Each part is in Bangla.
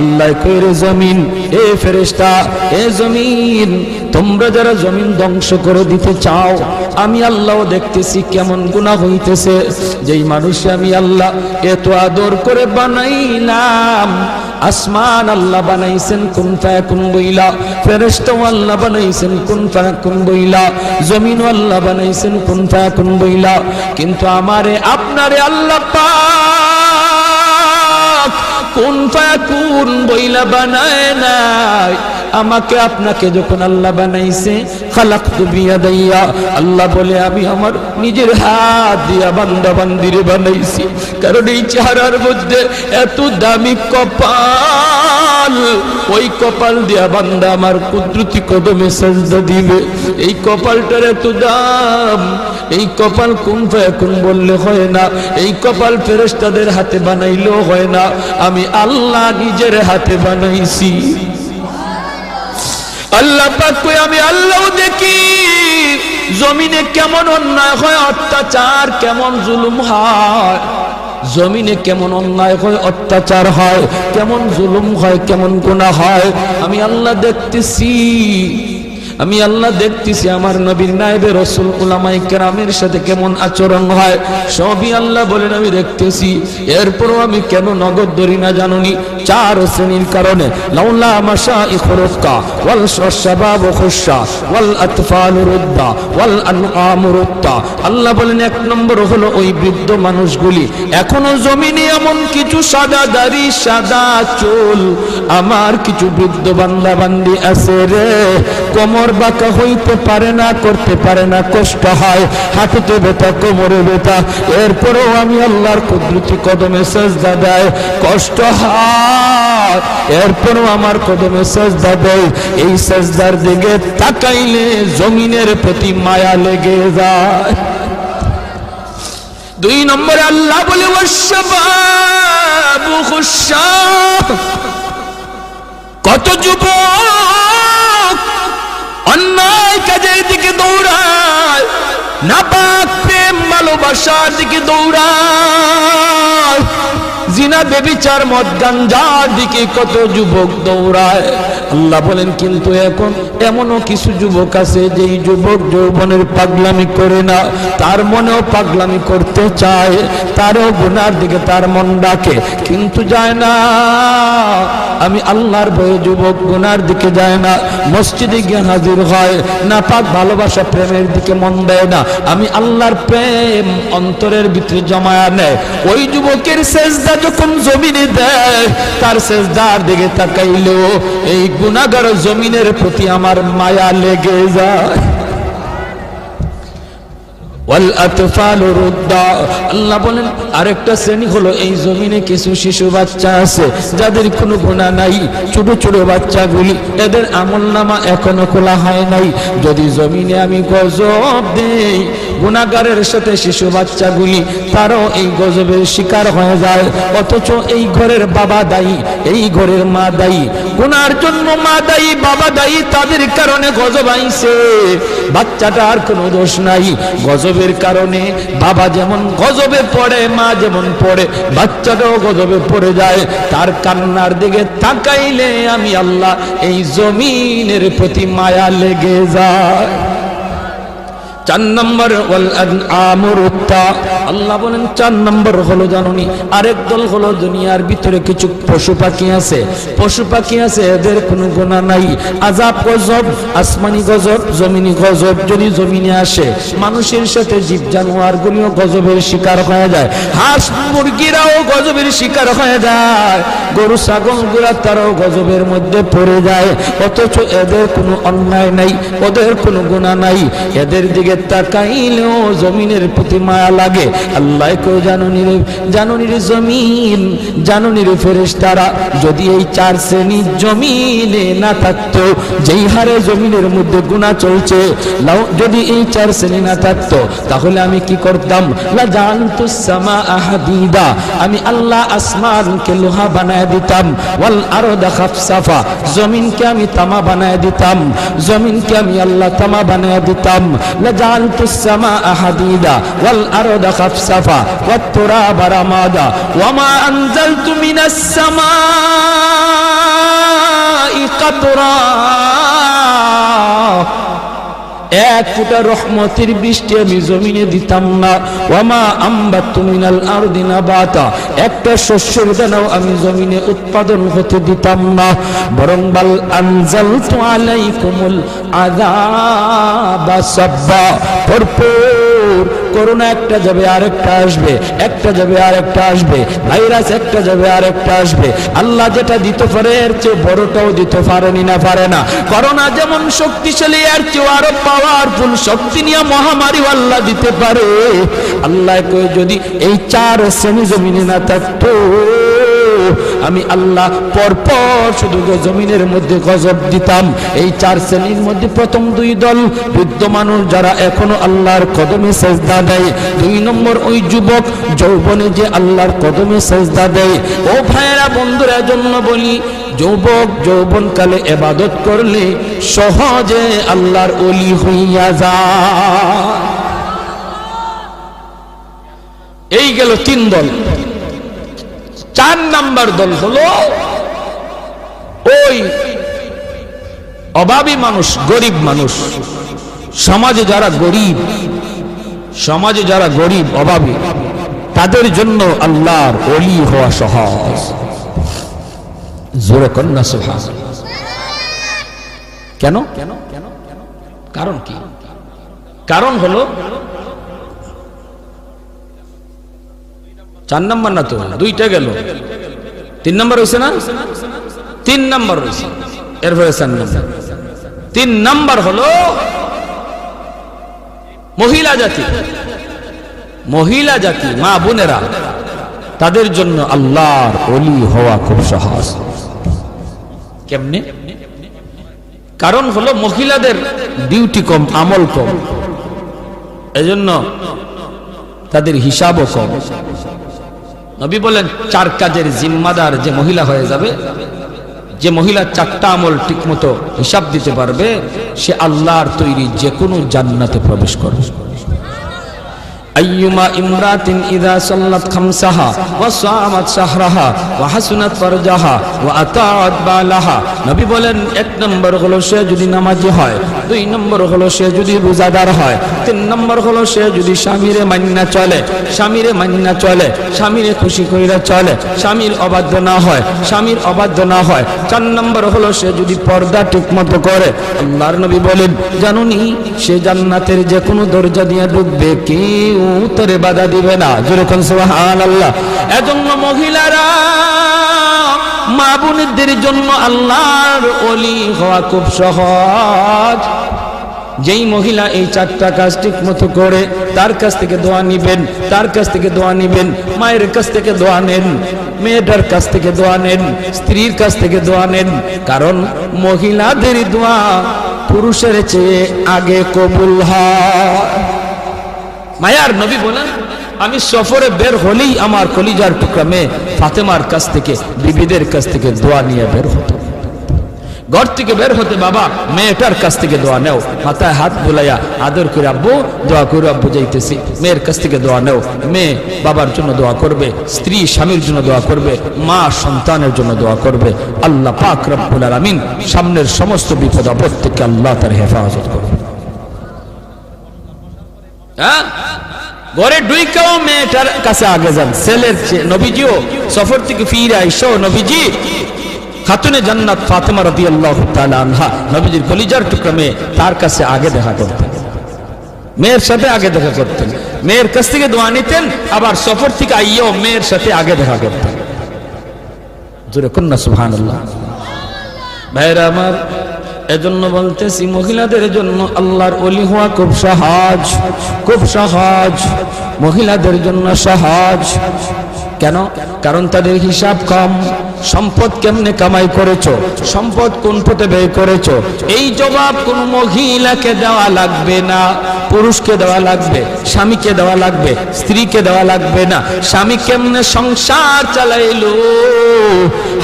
আল্লাহ কইরে জমিন, এ ফেরেশতা, এ জমিন, তোমরা যারা জমিন ধ্বংস করে দিতে চাও, আমি আল্লাহও দেখতেছি কেমন গুনাহ হইতেছে। যেই মানুষ আমি আল্লাহ এত আদর করে বানাইলাম, আসমান আল্লাহ বানাইছেন কুন ফায়াকুন বইলা, ফেরেশতাও আল্লাহ বানাইছেন কুন ফায়াকুন বইলা, জমিনও আল্লাহ বানাইছেন কুন ফায়াকুন বইলা, কিন্তু আমারে আপনারে আল্লাহ পাক কুন ফায়াকুন বইলা বানায় নাই। আমাকে আপনাকে যখন আল্লাহ বানাইছে, খালাকতু বিয়াদাইয়া, আল্লাহ বলে আমি আমার নিজের হাত দিয়া বান্দা বান্দিরে বানাইছি। কারণ এই চেহারার মধ্যে এত দামি কপাল, ওই কপাল দিয়া বান্দা আমার কুদরতি কদমে সাজদা দিবে। এই কপালটার এত দাম, এই কপাল কুন ফায়াকুন বললে হয় না, এই কপাল ফেরেশতাদের হাতে বানাইলেও হয় না, আমি আল্লাহ নিজের হাতে বানাইছি। আল্লাহ পাক কই আমি আল্লাহ দেখি জমিনে কেমন অন্যায় হয়, অত্যাচার কেমন জুলুম হয়, জমিনে কেমন অন্যায় হয়, অত্যাচার হয়, কেমন জুলুম হয়, কেমন গুনাহ হয়, আমি আল্লাহ দেখতেছি। আমি আল্লাহ দেখতেছি আমার নবীর নায়েবে রাসূল উলামায়ে কেরামের সাথে কেমন আচরণ হয়, সবই আল্লাহ বলেন আমি দেখতেছি। এরপরও আমি কেন নগদ ধরি না জানুনি? 4 শ্রেণীর কারণে। লাউলা মাশাইখুর রুক্কা ওয়াল শাবাব খুশা ওয়াল আতফাল রুদ্দা ওয়াল আনআম রুত্তা। আল্লাহ বলেন 1 নম্বর হলো ওই বৃদ্ধ মানুষগুলি, এখনো জমিনে এমন কিছু সাদা দাড়ি সাদা চুল আমার কিছু বৃদ্ধ বান্দা বান্দি আছে রে, কোমর বাঁকা হইতে পারে না, করতে পারে না, কষ্ট হয়, হাঁটুতে ব্যথা, কোমরে ব্যথা, এরপরেও আমি আল্লাহর কুদরতি কদমে সাজদা দেয়, কষ্ট হয়, এরপরেও আমার কদমে সাজদা দেয়। এই সাজদার দিকে তাকাইলে জমিনের প্রতি মায়া লেগে যায়। 2 নম্বরে আল্লাহ বলে ওয়াশবাবু খুশা, কত যুবক অন্যায় কাজের দিকে দৌড়ায়, নাপাক প্রেম ভালোবাসার দিকে দৌড়ায়, জিনা বেবিচার মদ গাঞ্জার দিকে কত যুবক দৌড়ায়। আল্লাহ বলেন কিন্তু এখন এমনও কিছু যুবক আছে যেই যুবক যৌবনের পাগলামি করে না, তার মনেও পাগলামি করতে চায়, তারও গুনার দিকে তার মন ডাকে কিন্তু যায় না। আমি আল্লাহর ভয়ে যুবক গুনার দিকে যায় না, মসজিদে গিয়ে হাজির হয় না, পাক ভালোবাসা প্রেমের দিকে মন দেয় না, আমি আল্লাহর প্রেম অন্তরের ভিতরে জমায়া নেয়। ওই যুবকের সেজদা যখন জমিনে দেয়, তার সেজদার দিকে তাকাইলেও এই গুনাহগার জমিনের প্রতি আমার মায়া লেগে যায়। ওয়াল আতফাল রুদ্দা, আল্লাহ বলেন আরেকটা শ্রেণী হলো এই জমিনে কিছু শিশু বাচ্চা আছে যাদের কোনো গুনাহ নাই, ছোট ছোট বাচ্চাগুলি, এদের আমলনামা এখনো খোলা হয় নাই। যদি জমিনে আমি গজব দেই, গুনাহগারের সাথে শিশু বাচ্চাগুলি তারাও এই গজবের শিকার হয়ে যায়, অথচ এই ঘরের বাবা দায়ী, এই ঘরের মা দায়ী, গুনার জন্য মা দায়ী, বাবা দায়ী, তাদের কারণে গজব আইছে, বাচ্চাটার কোনো দোষ নাই। গজবের কারণে বাবা যেমন গজবে পড়ে, মা যেমন পড়ে, বাচ্চাটাও গজবে পড়ে যায়। তার কান্নার দিকে তাকাইলে আমি আল্লাহ এই জমিনের প্রতি মায়া লেগে যায়। 4 নম্বর ওয়াল আনআম রুত্তা, আল্লাহ বলেন 4 নম্বর হলো জানুনি আরেক দল হলো দুনিয়ার ভিতরে কিছু পশু পাখি আছে, পশু পাখি আছে এদের কোনো গুনাহ নাই, আযাব গজব, আসমানি গজব, জমিনি গজব যদি জমিনে আসে, মানুষের সাথে জীব জানোয়ারগুলিও গজবের শিকার হয়ে যায়, হাঁস মুরগিরাও গজবের শিকার হয়ে যায়, গরু ছাগলগুলা তারাও গজবের মধ্যে পড়ে যায়, অথচ এদের কোনো অন্যায় নাই, ওদের কোনো গুনাহ নাই, এদের দিকে তাকাইলেও জমিনের প্রতি মায়া লাগে। আল্লাহ কই জানুনি রে জমিন, জানুনি রে ফেরেশতারা, যদি এই 4 শ্রেণী জমিনে না থাকতো, যেই হারে জমিনের মধ্যে গুনাহ চলছে, যদি এই 4 শ্রেণী না থাকতো তাহলে আমি কি করতাম? লা জানতুস সামাআ হাদিদা, আমি আল্লাহ আসমানকে লোহা বানায় দিতাম, ওয়াল আরদা খাফসাফা, জমিনকে আমি তামা বানায় দিতাম, জমিনকে আমি আল্লাহ তামা বানায় দিতাম, লা জানতুস সামাআ হাদিদা ওয়াল আরদা খাফসাফা ওয়াত তুরাবা রামাদা ওয়া মা আনজালতু মিনাস সামা এক ফোঁটা রহমতের বৃষ্টি আমি জমিনে দিতাম না। ওয়ামা আম্বাতু মিনাল আরদি নাবাতা, একটা শস্যের দানাও আমি জমিনে উৎপাদন হতে দিতাম না, বরং বাল আনজালতু আলাইকুমুল আযাবা সাব্বা, ভরপুর করোনা একটা যাবে আরেকটা আসবে, একটা যাবে আরেকটা আসবে, ভাইরাস একটা যাবে আরেকটা আসবে। আল্লাহ যেটা দিতে পারে এর চেয়ে বড়টাও দিতে পারেনি না পারে না। করোনা যেমন শক্তিশালী এর চেয়ে আরো পাওয়ারফুল শক্তি নিয়ে মহামারী আল্লাহ দিতে পারে। আল্লাহ কই যদি এই চার শ্রেণী জমিনে না থাকতো, আমি আল্লাহ পরপর শুধু জমিনের মধ্যে গজব দিতাম। এই চার শ্রেণীর মধ্যে প্রথম দুই দল বৃদ্ধ মানুষ যারা এখনো আল্লাহর কদমে সেজদা দেয়, দুই নম্বর ওই যুবক যৌবনে যে আল্লাহর কদমে সেজদা দেয়। ও ভাইয়েরা বন্ধুরা, জন্য বলি যুবক যৌবনকালে ইবাদত করলে সহজে আল্লাহর ওলি হইয়া যায়। এই গেল তিন দল। চার নাম্বার দল হলো ওই অভাবী মানুষ, গরিব মানুষ, সমাজে যারা গরিব, সমাজে যারা গরিব অভাবী, তাদের জন্য আল্লাহর ওলি হওয়া সহজ। জোরে কন্যা সুবহানাল্লাহ। কেন? কারণ কি? কারণ হলো চার নাম্বার না তো, দুইটা গেল, তিন নাম্বার হয়েছে না? তিন নাম্বার হয়েছে, এরপরে চার নাম্বার। তিন নাম্বার হলো মহিলা জাতি। মহিলা জাতি, মা বোনেরা, তাদের জন্য আল্লাহর ওলি হওয়া খুব সহজ। কেমনে? কারণ হলো মহিলাদের ডিউটি কম, আমল কম, এজন্য তাদের হিসাবও কম। নবী বলেন চার কাজের জিম্মাদার যে মহিলা হয়ে যাবে, যে মহিলা চারটা আমল ঠিকমতো হিসাব দিতে পারবে, সে আল্লাহর তৈরি যে কোনো জান্নাতে প্রবেশ করবে। আইয়ুমা ইমরাতিন ইযা সাল্লাত খামসাহা ওয়া সামাত শাহরাহা ওয়া হাসনাত ফারজাহা ওয়া আতাআত বালাহা। নবী বলেন এক নম্বর হলো সে যদি নামাজি হয়, দুই নম্বর হলো সে যদি রোজাদার হয়, তিন নম্বর হলো সে যদি স্বামীরে মান্না চলে, স্বামীরে মান্না চলে, স্বামীরে খুশি কইরা চলে, স্বামীর অবাধ্য না হয়, স্বামীর অবাধ্য না হয়, চার নম্বর হলো সে যদি পর্দা ঠিকমতো করে। আল্লাহর নবী বলেন জানুনি সে জান্নাতের যে কোনো দরজা দিয়ে ঢুকবে, কেউ তোরে বাধা দিবে না। যেরকম সুবহানাল্লাহ। এজন্য মহিলারা, মা বোনদের জন্য আল্লাহর ওলি হওয়া খুব সহজ। যেই মহিলা এই চারটা কাজ ঠিক মতো করে, তার কাছ থেকে দোয়া নিবেন, তার কাছ থেকে দোয়া নিবেন, মায়ের কাছ থেকে দোয়া নেন, মেয়েটার কাছ থেকে দোয়া নেন, স্ত্রীর কাছ থেকে দোয়া নেন। কারণ মহিলাদের দোয়া পুরুষের চেয়ে আগে কবুল হয়। মায়ার নবী বলেন আমি সফরে বের হলেই আমার কলিজার টুকরা মেয়ে ফাতেমার কাছ থেকে, বিবিদের কাছ থেকে দোয়া নিয়ে বের হতো। ঘর থেকে বের হতে বাবা মেয়েটার কাছ থেকে দোয়া নেও, মাথায় হাত বুলাইয়া আদর করে আব্বু দোয়া করে, আব্বু যাইতেছি। মেয়ের কাছ থেকে দোয়া নেও, মেয়ে বাবার জন্য দোয়া করবে, স্ত্রী স্বামীর জন্য দোয়া করবে, মা সন্তানের জন্য দোয়া করবে। আল্লাহ পাক রব্বুল আলামিন সামনের সমস্ত বিপদ আপদ থেকে আল্লাহ তার হেফাজত করবে। হ্যাঁ, ঘরে ঢুইকাও মেয়েটার কাছে আগে যান। ছেলের নবীজিও সফর থেকে ফিরে আইসো, নবীজি খাতুনে জান্নাত ফাতেমা রাদিয়াল্লাহু তাআলা আনহা, নবীজির কলিজার টুকরা মেয়ে, তার কাছে আগে দেখা করতেন, মেয়ের সাথে আগে দেখা করতেন, মেয়ের কাছ থেকে দোয়া নিতেন, আবার সফর থেকে আইয়াও মেয়ের সাথে আগে দেখা করতেন। জোরে কন্যা সুবহানাল্লাহ। ভাইরা আমার, এজন্য বলতেছি মহিলাদের জন্য আল্লাহর ওলি হওয়া খুব সহজ, খুব সহজ। মহিলাদের জন্য সহজ। কেন? কারণ তাদের হিসাব কম। সম্পদ কেমনে কামাই করেছো, সম্পদ কোন পথে ব্যয় করেছো, এই জবাব কোন মহিলাকে দেওয়া লাগবে না, পুরুষকে দেওয়া লাগবে, স্বামীকে দেওয়া লাগবে, স্ত্রীকে দেওয়া লাগবে না। স্বামী কেমনে সংসার চালাইলো,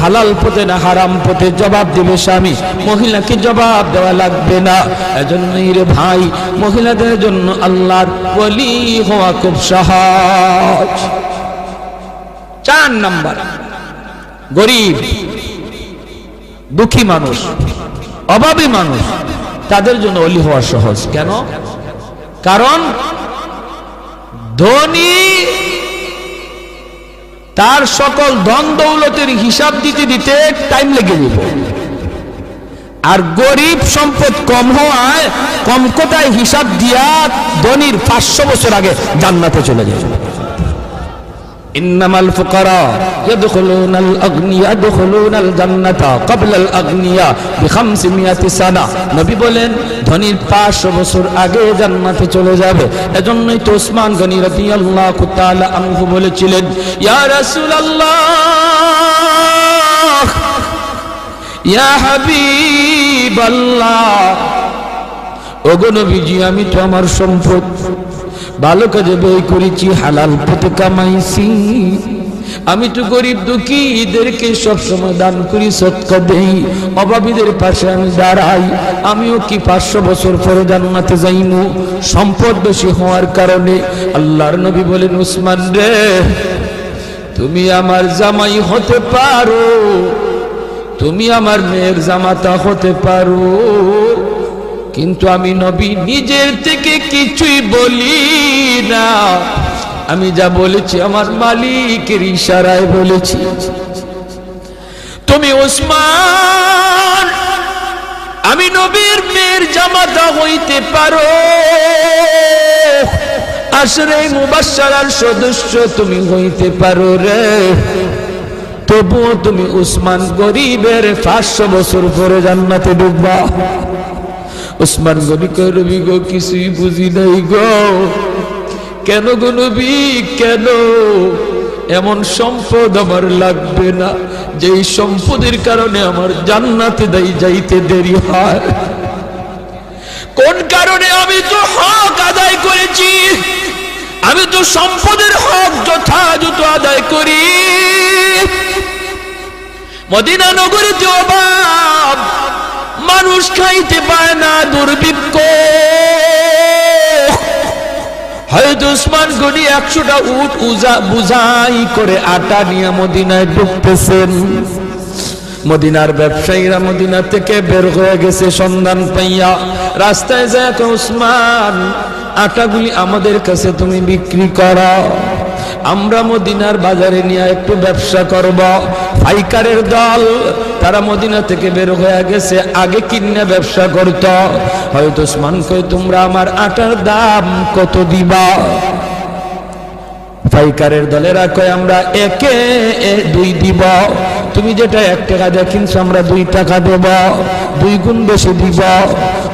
হালাল পথে না হারাম পথে, জবাব দিবে স্বামী, মহিলাকে জবাব দেওয়া লাগবে না। এজন্যই রে ভাই, মহিলাদের জন্য আল্লাহর ওলি হওয়া খুব সহজ। চার নাম্বার, গরিব দুঃখী মানুষ, অভাবী মানুষ, তাদের জন্য ওলি হওয়া সহজ। কেন? কারণ ধনী তার সকল ধন দৌলতের হিসাব দিতে দিতে টাইম লেগে যাবে, আর গরিব সম্পদ কম হওয়ায় কম কোটায় হিসাব দিয়া ধনীর 500 বছর আগে জান্নাতে চলে যাবে। ইন্নামাল ফুকারা ইয়াদখুলুনাল আগনিয়া ইয়াদখুলুনাল জান্নাতা ক্বাবলাল আগনিয়া বি500 সানা। নবী বলেন ধনীর 500 বছর আগে জান্নাতে চলে যাবে। এজন্যই তো ওসমান গনি রাদিয়াল্লাহু তাআলা আনহু বলেছিলেন, ইয়া রাসূলুল্লাহ ইয়া হাবিবাল্লাহ, ওগো নবীজি আমি তো আমার সম্পদ ভালো কাজে ব্যয় করেছি, হালাল পথে কামাইছি, আমি তো গরিব দুঃখীদেরকে সবসময় দান করি, সদকা দেই, অভাবীদের পাশে আমি দাঁড়াই, আমিও কি 500 বছর পরে জান্নাতে যাইমু? সম্পদ বেশি হওয়ার কারণে আল্লাহর নবী বলেন, উসমান রে তুমি আমার জামাই হতে পারো, তুমি আমার মেয়ের জামাতা হতে পারো, কিন্তু আমি নবী নিজের থেকে কিছুই বলি না, আমি যা বলেছি আমার মালিকের ইশারায় বলেছি। তুমি ওসমান আমি নবীর মেয়ের জামাতা হইতে পারো, আশরে মুবাশশারার সদস্য তুমি হইতে পারো রে, তবুও তুমি উসমান গরিবের 500 বছর পরে জান্নাতে ঢুকবা। উসমান গনি কয়, নবী গো কিছুই বুঝি নাই গো। কেন গো নবী, কেন? এমন সম্পদ আমার লাগবে না যেই সম্পদের কারণে আমার জান্নাতে যাইতে দেরি হয়। কোন কারণে? আমি তো হক আদায় করেছি, আমি তো সম্পদের হক যথাযথ আদায় করি। মদিনা নগরীতে অভাব, মানুষ খাইতে পায় না, দুর্ভিক্ষ। হয়তো উসমান গনি 100টা উট বুঝাই করে আটা নিয়ে মদিনায় ঢুকতেছেন। মদিনার ব্যবসায়ীরা মদিনা থেকে বের হয়ে গেছে সন্ধান পাইয়া, রাস্তায় যায় উসমান আটাগুলি আমাদের কাছে তুমি বিক্রি করো, আমরা মদিনার বাজারে নিয়ে একটু ব্যবসা করব। পাইকারের দল তারা মদিনা থেকে বের হয়ে গেছে, আগে কিনে ব্যবসা করত। হয়তো ওসমান কই, তোমরা আমার আটার দাম কত দিবা? পাইকারের দলেরা কয়, আমরা 1-2 দিব। তুমি যেটা 1 টাকা দিয়ে কিনছো আমরা 2 টাকা দেব, 2 গুণ বেশি দিব।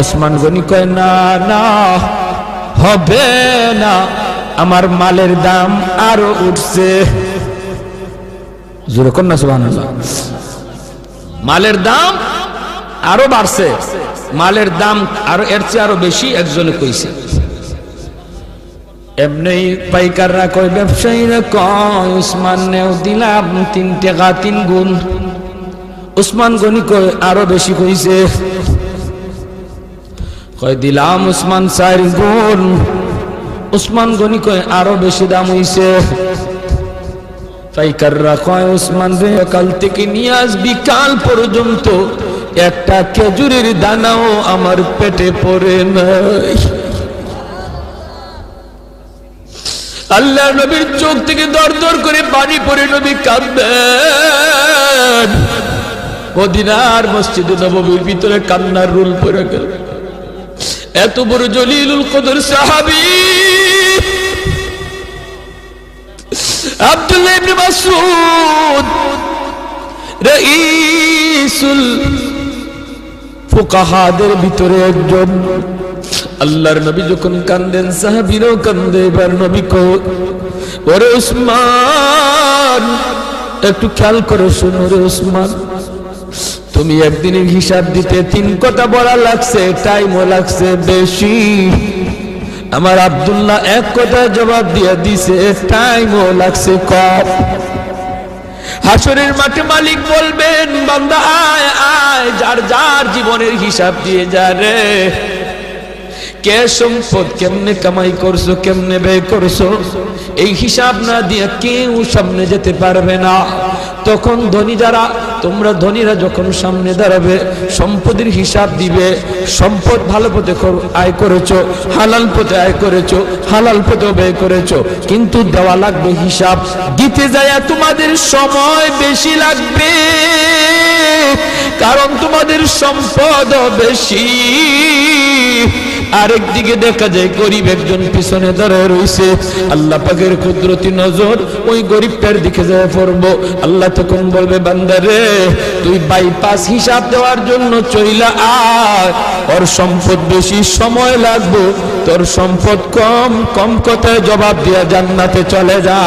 ওসমান গনি কয়, না না হবে না, আমার মালের দাম আরো উঠছে। জোরে কোন না সুবহানাল্লাহ। মালের দাম আরো বাড়ছে, মালের দাম আরো এর চেয়ে আরো বেশি একজনে কইছে। এমনি পাইকাররা কয়, ব্যবসায়ীরা কয়, উসমান নেও দিলাম 3 টাকা 3 গুণ। উসমান গনি কয়, আরো বেশি কইছে। কয় দিলাম উসমান 4 গুণ। উসমান গনি কয়, আরো বেশি দাম হইছে। পাইকাররা কয়, উসমান রে কাল থেকে নিয়ে আজ বিকাল পর্যন্ত একটা খেজুরের দানাও আমার পেটে পড়ে নাই। আল্লাহ নবীর চোখ থেকে দর দর করে পানি পড়ে নবী কাঁদবেন। মদিনার মসজিদে নববীর ভিতরে কান্নার রুল পড়ে গেল। এত বড় জলিলুল কদর সাহাবী আব্দুল্লাহ ইবনে মাসউদ রাইসুল ফুকাহাদের ভিতরে একজন। আল্লাহর নবী যখন কান্দেন সাহাবীরাও কান্দে। এবার নবী কয়, ওরে উসমান একটু খেয়াল করে শোনো রে উসমান, তুমি একদিনের হিসাব দিতে 3 কথা বলা লাগছে, টাইমও লাগছে বেশি। আমার আব্দুল্লাহ 1 কথা জবাব দিয়ে দিছে, টাইমও লাগছে কম। হাসরের মাঠে মালিক বলবেন, বান্দা আয় আয়, যার যার জীবনের হিসাব দিয়ে যা রে। কে সম্পদ কেমনে কামাই করছো, কেমনে ব্যয় করছো, এই হিসাব না দিয়ে কেউ সামনে যেতে পারবে না। তখন ধনী যারা, তোমরা ধনীরা যখন সামনে দাঁড়াবে, সম্পদের হিসাব দিবে, সম্পদ ভালো পথে আয় করেছো, হালাল পথে আয় করেছো, হালাল পথে ব্যয় করেছো, কিন্তু দেওয়া লাগবে হিসাব। দিতে যায় তোমাদের সময় বেশি লাগবে, কারণ তোমাদের সম্পদ বেশি। আরেকদিকে দেখা যায় গরিব একজন পিছনে দাঁড়ায় রয়েছে, আল্লাহ পাকের কুদরতি নজর ওই গরিবটার দিকে যায় পড়বো। আল্লাহ তখন বলবে, বান্দারে তুই বাইপাস হিসাব দেওয়ার জন্য চইলা আয়, ওর সম্পদ বেশি, সময় লাগবে, তোর সম্পদ কম, কম কথায় জবাব দিয়া জান্নাতে চলে যা।